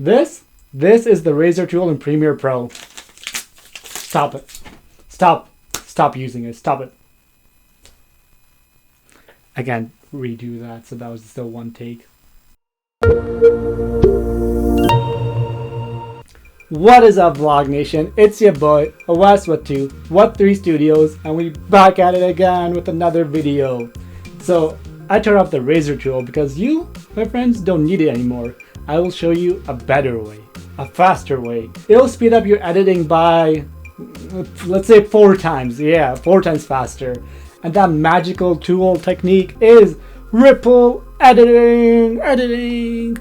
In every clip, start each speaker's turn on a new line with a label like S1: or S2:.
S1: This is the razor tool in Premiere Pro. Stop it. Stop using it. Stop it. I can't redo that, so that was still one take. What is up, Vlog Nation? It's your boy, Awais Wattoo, Wattoo Studios, and we back at it again with another video. So, I turned off the razor tool because you, my friends, don't need it anymore. I will show you a better way, a faster way. It'll speed up your editing by, let's say 4 times. Yeah, 4 times faster. And that magical tool technique is ripple editing.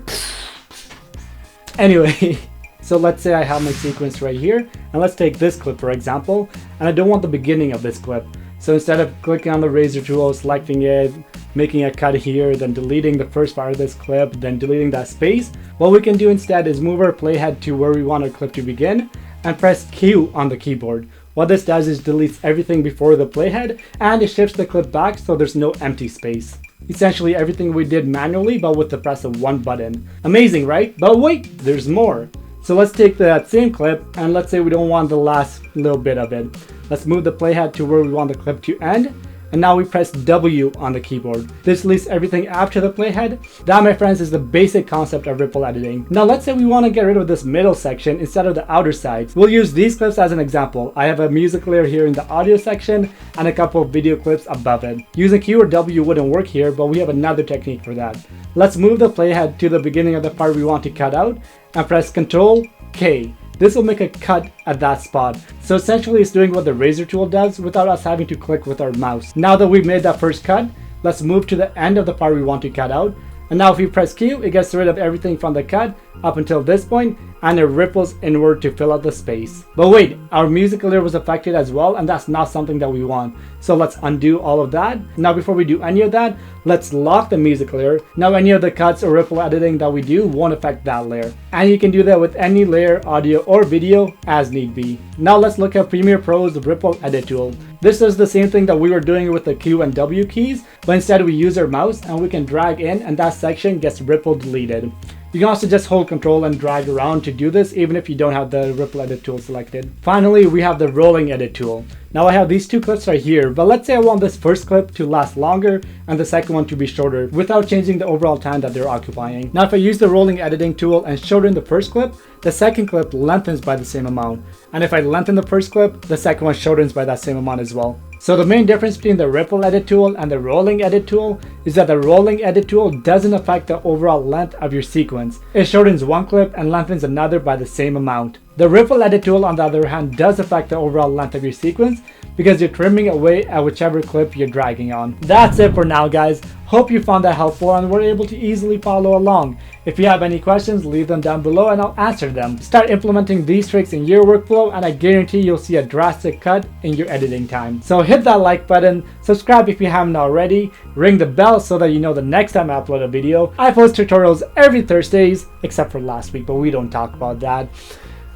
S1: Anyway, so let's say I have my sequence right here, and let's take this clip for example, and I don't want the beginning of this clip. So instead of clicking on the razor tool, selecting it, making a cut here, then deleting the first part of this clip, then deleting that space, what we can do instead is move our playhead to where we want our clip to begin and press Q on the keyboard. What this does is deletes everything before the playhead and it shifts the clip back so there's no empty space. Essentially everything we did manually but with the press of one button. Amazing, right? But wait, there's more. So let's take that same clip and let's say we don't want the last little bit of it. Let's move the playhead to where we want the clip to end. And now we press W on the keyboard. This deletes everything after the playhead. That, my friends, is the basic concept of ripple editing. Now let's say we want to get rid of this middle section instead of the outer sides. We'll use these clips as an example. I have a music layer here in the audio section and a couple of video clips above it. Using Q or W wouldn't work here, but we have another technique for that. Let's move the playhead to the beginning of the part we want to cut out and press Ctrl K. This will make a cut at that spot. So essentially it's doing what the razor tool does without us having to click with our mouse. Now that we've made that first cut, let's move to the end of the part we want to cut out. And now if you press Q, it gets rid of everything from the cut up until this point, and it ripples inward to fill out the space. But wait, our music layer was affected as well, and that's not something that we want. So let's undo all of that. Now before we do any of that, let's lock the music layer. Now any of the cuts or ripple editing that we do won't affect that layer. And you can do that with any layer, audio or video as need be. Now let's look at Premiere Pro's ripple edit tool. This is the same thing that we were doing with the Q and W keys, but instead we use our mouse and we can drag in and that section gets ripple deleted. You can also just hold Control and drag around to do this even if you don't have the ripple edit tool selected. Finally, we have the rolling edit tool. Now I have these 2 clips right here, but let's say I want this first clip to last longer and the second one to be shorter without changing the overall time that they're occupying. Now if I use the rolling editing tool and shorten the first clip, the second clip lengthens by the same amount. And if I lengthen the first clip, the second one shortens by that same amount as well. So the main difference between the ripple edit tool and the rolling edit tool is that the rolling edit tool doesn't affect the overall length of your sequence. It shortens one clip and lengthens another by the same amount. The ripple edit tool, on the other hand, does affect the overall length of your sequence because you're trimming away at whichever clip you're dragging on. That's it for now, guys. Hope you found that helpful and were able to easily follow along. If you have any questions, leave them down below and I'll answer them. Start implementing these tricks in your workflow and I guarantee you'll see a drastic cut in your editing time. So hit that like button, subscribe if you haven't already, ring the bell so that you know the next time I upload a video. I post tutorials every Thursdays, except for last week, but we don't talk about that.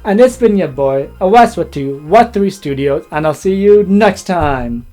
S1: And it's been your boy, Awais Wattoo, Wattoo Studios, and I'll see you next time.